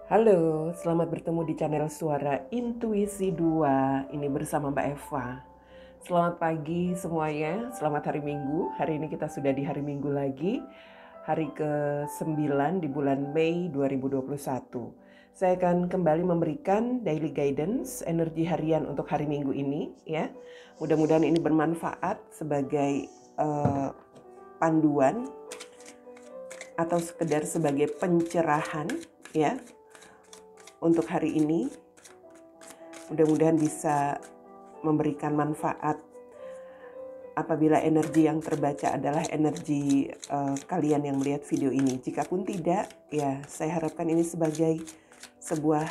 Halo, selamat bertemu di channel Suara Intuisi 2. Ini bersama Mbak Eva. Selamat pagi semuanya, selamat hari Minggu. Hari ini kita sudah di hari Minggu lagi, hari ke-9 di bulan Mei 2021. Saya akan kembali memberikan daily guidance, energi harian untuk hari Minggu ini ya. Mudah-mudahan ini bermanfaat sebagai panduan atau sekedar sebagai pencerahan ya. Untuk hari ini, mudah-mudahan bisa memberikan manfaat apabila energi yang terbaca adalah energi kalian yang melihat video ini. Jikapun tidak, ya saya harapkan ini sebagai sebuah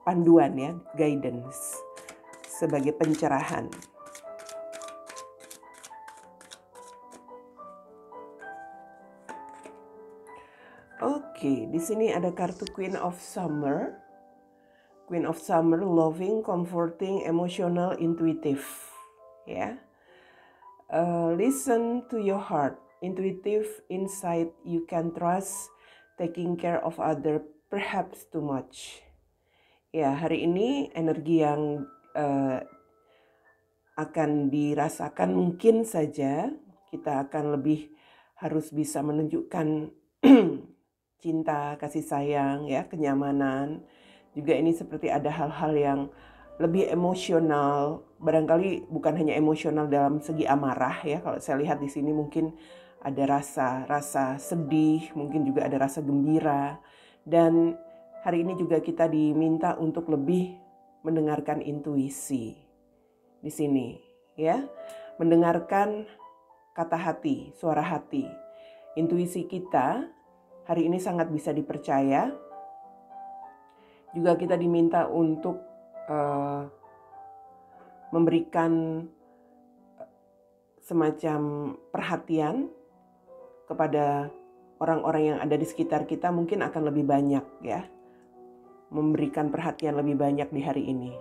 panduan ya, guidance, sebagai pencerahan. Oke, di sini ada kartu Queen of Summer. Queen of Summer, loving, comforting, emotional, intuitive. Ya, listen to your heart, intuitive, insight, you can trust, taking care of other, perhaps too much. Ya, hari ini energi yang akan dirasakan mungkin saja kita akan lebih harus bisa menunjukkan cinta, kasih sayang, ya, kenyamanan. Juga ini seperti ada hal-hal yang lebih emosional, barangkali bukan hanya emosional dalam segi amarah ya. Kalau saya lihat di sini mungkin ada rasa sedih, mungkin juga ada rasa gembira. Dan hari ini juga kita diminta untuk lebih mendengarkan intuisi di sini ya. Mendengarkan kata hati, suara hati. Intuisi kita hari ini sangat bisa dipercaya. Juga kita diminta untuk memberikan semacam perhatian kepada orang-orang yang ada di sekitar kita, mungkin akan lebih banyak ya. Memberikan perhatian lebih banyak di hari ini.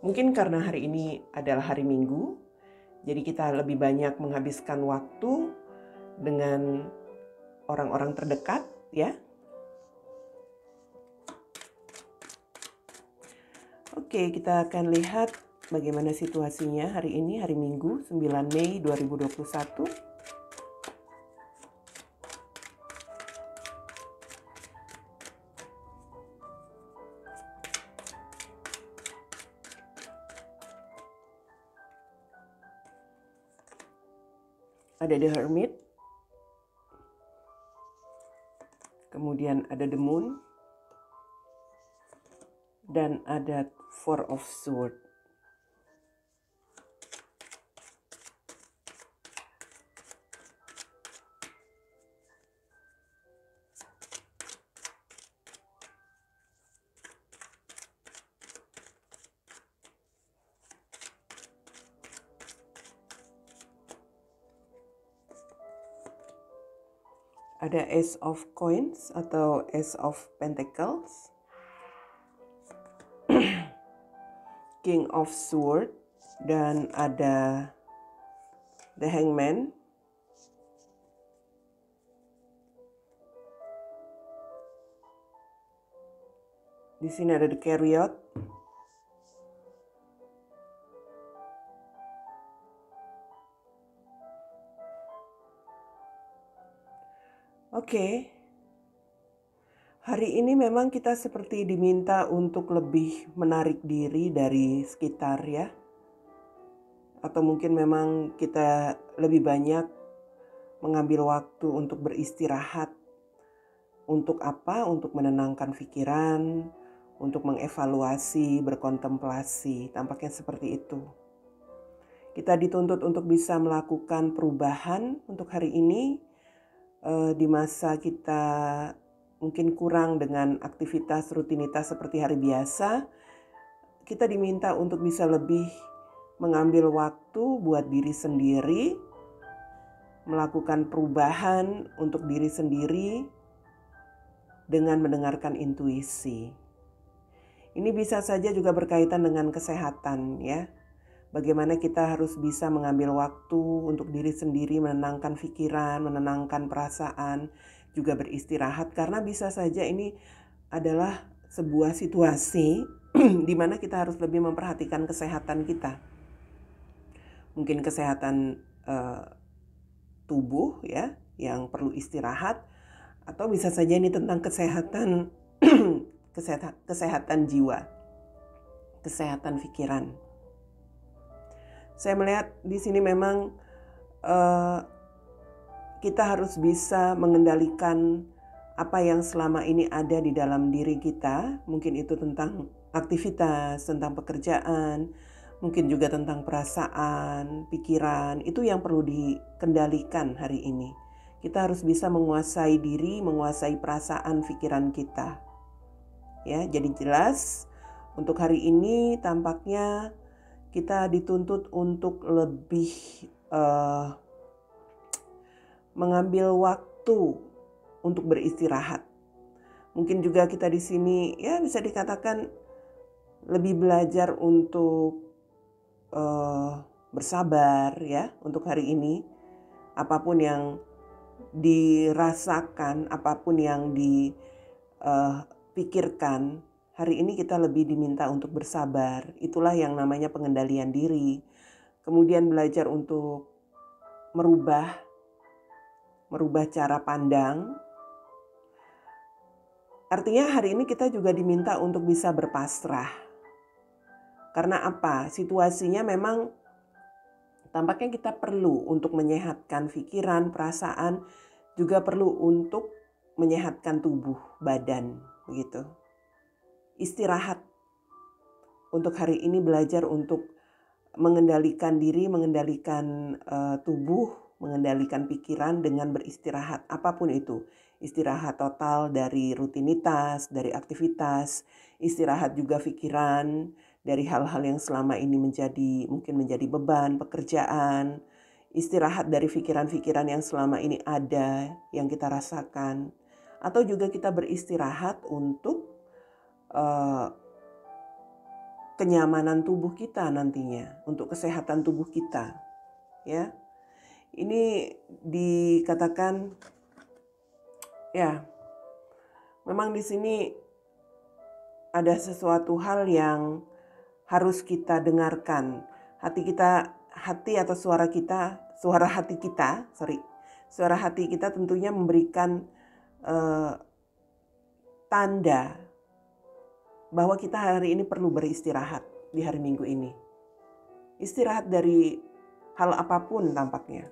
Mungkin karena hari ini adalah hari Minggu, jadi kita lebih banyak menghabiskan waktu dengan orang-orang terdekat ya. Oke, kita akan lihat bagaimana situasinya hari ini, hari Minggu 9 Mei 2021. Ada The Hermit. Kemudian ada The Moon. Dan ada Four of Swords. Ada Ace of Coins atau Ace of Pentacles. King of Swords, dan ada The Hangman. Di sini ada The Chariot. Oke. Hari ini memang kita seperti diminta untuk lebih menarik diri dari sekitar ya. Atau mungkin memang kita lebih banyak mengambil waktu untuk beristirahat. Untuk apa? Untuk menenangkan pikiran, untuk mengevaluasi, berkontemplasi. Tampaknya seperti itu. Kita dituntut untuk bisa melakukan perubahan untuk hari ini. Di masa kita mungkin kurang dengan aktivitas rutinitas seperti hari biasa, kita diminta untuk bisa lebih mengambil waktu buat diri sendiri, melakukan perubahan untuk diri sendiri dengan mendengarkan intuisi. Ini bisa saja juga berkaitan dengan kesehatan ya. Bagaimana kita harus bisa mengambil waktu untuk diri sendiri, menenangkan pikiran, menenangkan perasaan. juga beristirahat, karena bisa saja ini adalah sebuah situasi di mana kita harus lebih memperhatikan kesehatan kita. Mungkin kesehatan tubuh ya yang perlu istirahat, atau bisa saja ini tentang kesehatan kesehatan jiwa, kesehatan pikiran. Saya melihat di sini memang kita harus bisa mengendalikan apa yang selama ini ada di dalam diri kita. Mungkin itu tentang aktivitas, tentang pekerjaan, mungkin juga tentang perasaan, pikiran. Itu yang perlu dikendalikan hari ini. Kita harus bisa menguasai diri, menguasai perasaan, pikiran kita. Ya, jadi jelas untuk hari ini tampaknya kita dituntut untuk lebih mengambil waktu untuk beristirahat. Mungkin juga kita di sini ya bisa dikatakan lebih belajar untuk bersabar ya untuk hari ini. Apapun yang dirasakan, apapun yang dipikirkan, hari ini kita lebih diminta untuk bersabar. Itulah yang namanya pengendalian diri. Kemudian belajar untuk merubah cara pandang. Artinya hari ini kita juga diminta untuk bisa berpasrah. Karena apa? Situasinya memang tampaknya kita perlu untuk menyehatkan pikiran, perasaan, juga perlu untuk menyehatkan tubuh, badan, begitu. Istirahat. Untuk hari ini belajar untuk mengendalikan diri, mengendalikan tubuh, mengendalikan pikiran dengan beristirahat, apapun itu. Istirahat total dari rutinitas, dari aktivitas, istirahat juga pikiran dari hal-hal yang selama ini mungkin menjadi beban pekerjaan, istirahat dari pikiran-pikiran yang selama ini ada, yang kita rasakan, atau juga kita beristirahat untuk kenyamanan tubuh kita nantinya, untuk kesehatan tubuh kita, ya. Ini dikatakan ya, memang di sini ada sesuatu hal yang harus kita dengarkan. Suara hati kita tentunya memberikan tanda bahwa kita hari ini perlu beristirahat di hari Minggu ini. Istirahat dari hal apapun tampaknya.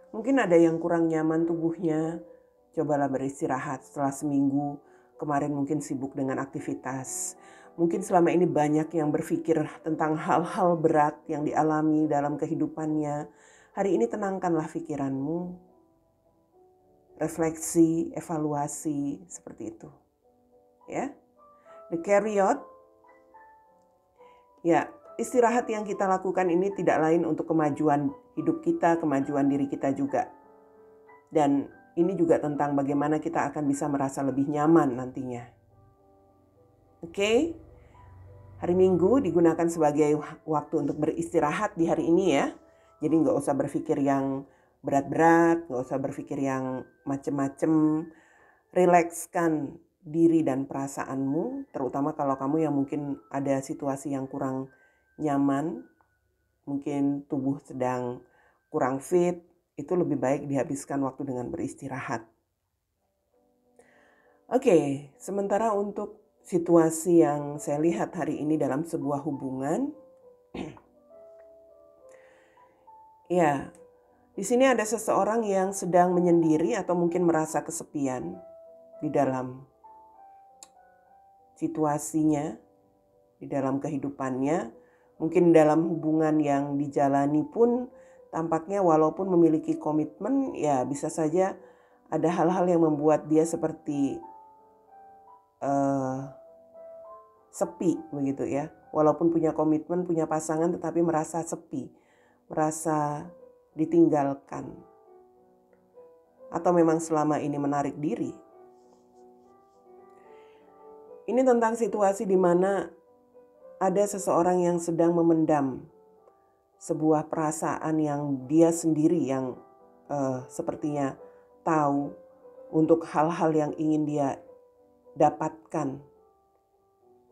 Mungkin ada yang kurang nyaman tubuhnya, cobalah beristirahat setelah seminggu. Kemarin mungkin sibuk dengan aktivitas. Mungkin selama ini banyak yang berpikir tentang hal-hal berat yang dialami dalam kehidupannya. Hari ini tenangkanlah pikiranmu. Refleksi, evaluasi, seperti itu. Ya. The Chariot. Ya, istirahat yang kita lakukan ini tidak lain untuk kemajuan hidup kita, kemajuan diri kita juga. Dan ini juga tentang bagaimana kita akan bisa merasa lebih nyaman nantinya. Oke? Hari Minggu digunakan sebagai waktu untuk beristirahat di hari ini ya. Jadi gak usah berpikir yang berat-berat, gak usah berpikir yang macem-macem. Rilekskan diri dan perasaanmu, terutama kalau kamu yang mungkin ada situasi yang kurang nyaman, mungkin tubuh sedang kurang fit, itu lebih baik dihabiskan waktu dengan beristirahat. Oke, sementara untuk situasi yang saya lihat hari ini dalam sebuah hubungan, ya, di sini ada seseorang yang sedang menyendiri atau mungkin merasa kesepian di dalam situasinya, di dalam kehidupannya. Mungkin dalam hubungan yang dijalani pun tampaknya walaupun memiliki komitmen, ya bisa saja ada hal-hal yang membuat dia seperti sepi begitu ya. Walaupun punya komitmen, punya pasangan, tetapi merasa sepi, merasa ditinggalkan. Atau memang selama ini menarik diri. Ini tentang situasi di mana ada seseorang yang sedang memendam sebuah perasaan yang dia sendiri yang sepertinya tahu untuk hal-hal yang ingin dia dapatkan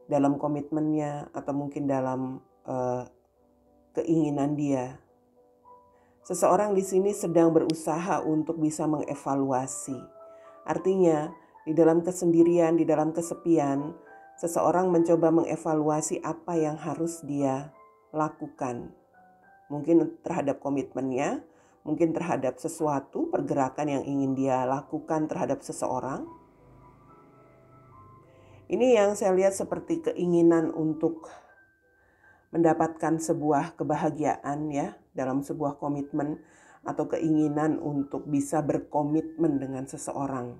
dalam komitmennya atau mungkin dalam keinginan dia. Seseorang di sini sedang berusaha untuk bisa mengevaluasi. Artinya, di dalam kesendirian, di dalam kesepian, seseorang mencoba mengevaluasi apa yang harus dia lakukan. Mungkin terhadap komitmennya, mungkin terhadap sesuatu, pergerakan yang ingin dia lakukan terhadap seseorang. Ini yang saya lihat seperti keinginan untuk mendapatkan sebuah kebahagiaan ya dalam sebuah komitmen atau keinginan untuk bisa berkomitmen dengan seseorang.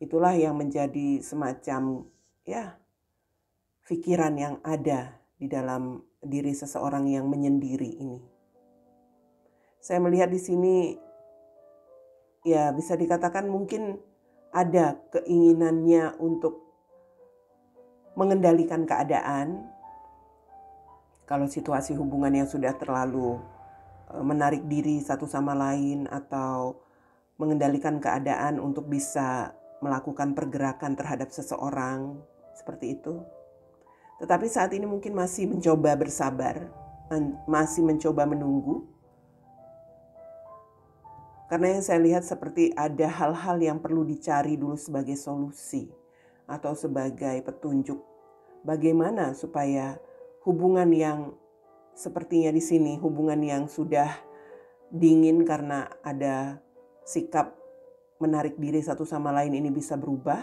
Itulah yang menjadi semacam ya pikiran yang ada di dalam diri seseorang yang menyendiri ini. Saya melihat di sini ya bisa dikatakan mungkin ada keinginannya untuk mengendalikan keadaan. Kalau situasi hubungan yang sudah terlalu menarik diri satu sama lain atau mengendalikan keadaan untuk bisa melakukan pergerakan terhadap seseorang seperti itu. Tetapi saat ini mungkin masih mencoba bersabar, masih mencoba menunggu. Karena yang saya lihat seperti ada hal-hal yang perlu dicari dulu sebagai solusi atau sebagai petunjuk bagaimana supaya hubungan yang sepertinya di sini, hubungan yang sudah dingin karena ada sikap menarik diri satu sama lain ini bisa berubah,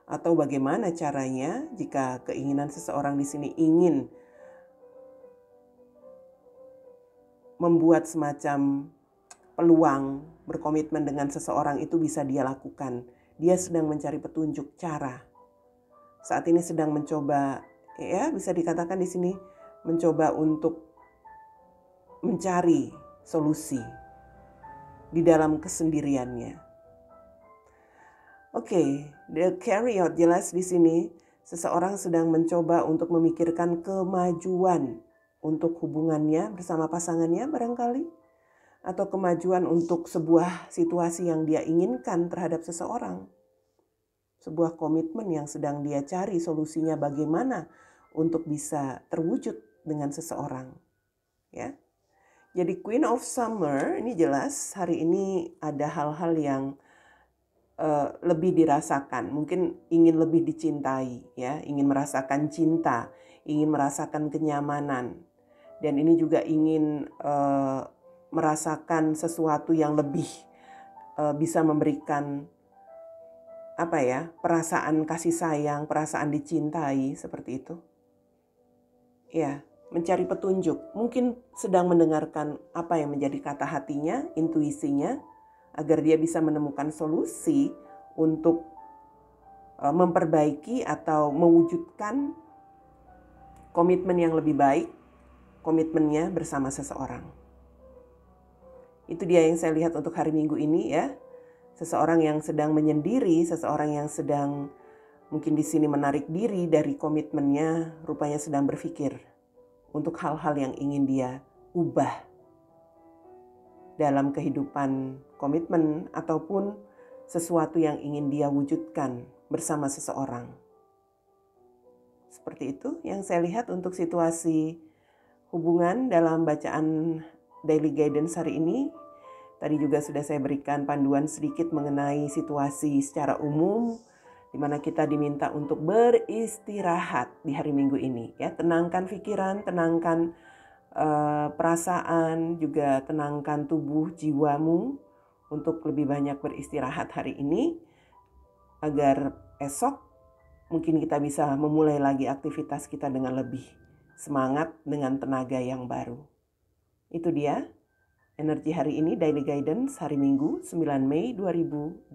atau bagaimana caranya jika keinginan seseorang di sini ingin membuat semacam peluang berkomitmen dengan seseorang itu bisa dia lakukan. Dia sedang mencari petunjuk cara. Saat ini sedang mencoba, ya bisa dikatakan di sini mencoba untuk mencari solusi di dalam kesendiriannya. Oke, the carry out jelas di sini seseorang sedang mencoba untuk memikirkan kemajuan untuk hubungannya bersama pasangannya barangkali, atau kemajuan untuk sebuah situasi yang dia inginkan terhadap seseorang. Sebuah komitmen yang sedang dia cari solusinya bagaimana untuk bisa terwujud dengan seseorang. Ya. Jadi Queen of Summer ini jelas hari ini ada hal-hal yang lebih dirasakan, mungkin ingin lebih dicintai, ya, ingin merasakan cinta, ingin merasakan kenyamanan, dan ini juga ingin merasakan sesuatu yang lebih bisa memberikan perasaan kasih sayang, perasaan dicintai seperti itu. Ya, mencari petunjuk, mungkin sedang mendengarkan apa yang menjadi kata hatinya, intuisinya, agar dia bisa menemukan solusi untuk memperbaiki atau mewujudkan komitmen yang lebih baik, komitmennya bersama seseorang. Itu dia yang saya lihat untuk hari Minggu ini ya. Seseorang yang sedang menyendiri, seseorang yang sedang mungkin di sini menarik diri dari komitmennya, rupanya sedang berpikir untuk hal-hal yang ingin dia ubah dalam kehidupan komitmen ataupun sesuatu yang ingin dia wujudkan bersama seseorang. Seperti itu yang saya lihat untuk situasi hubungan dalam bacaan Daily Guidance hari ini. Tadi juga sudah saya berikan panduan sedikit mengenai situasi secara umum, di mana kita diminta untuk beristirahat di hari Minggu ini. Ya, tenangkan pikiran, tenangkan perasaan, juga tenangkan tubuh jiwamu untuk lebih banyak beristirahat hari ini, agar esok mungkin kita bisa memulai lagi aktivitas kita dengan lebih semangat, dengan tenaga yang baru. Itu dia energi hari ini, Daily Guidance hari Minggu 9 Mei 2021.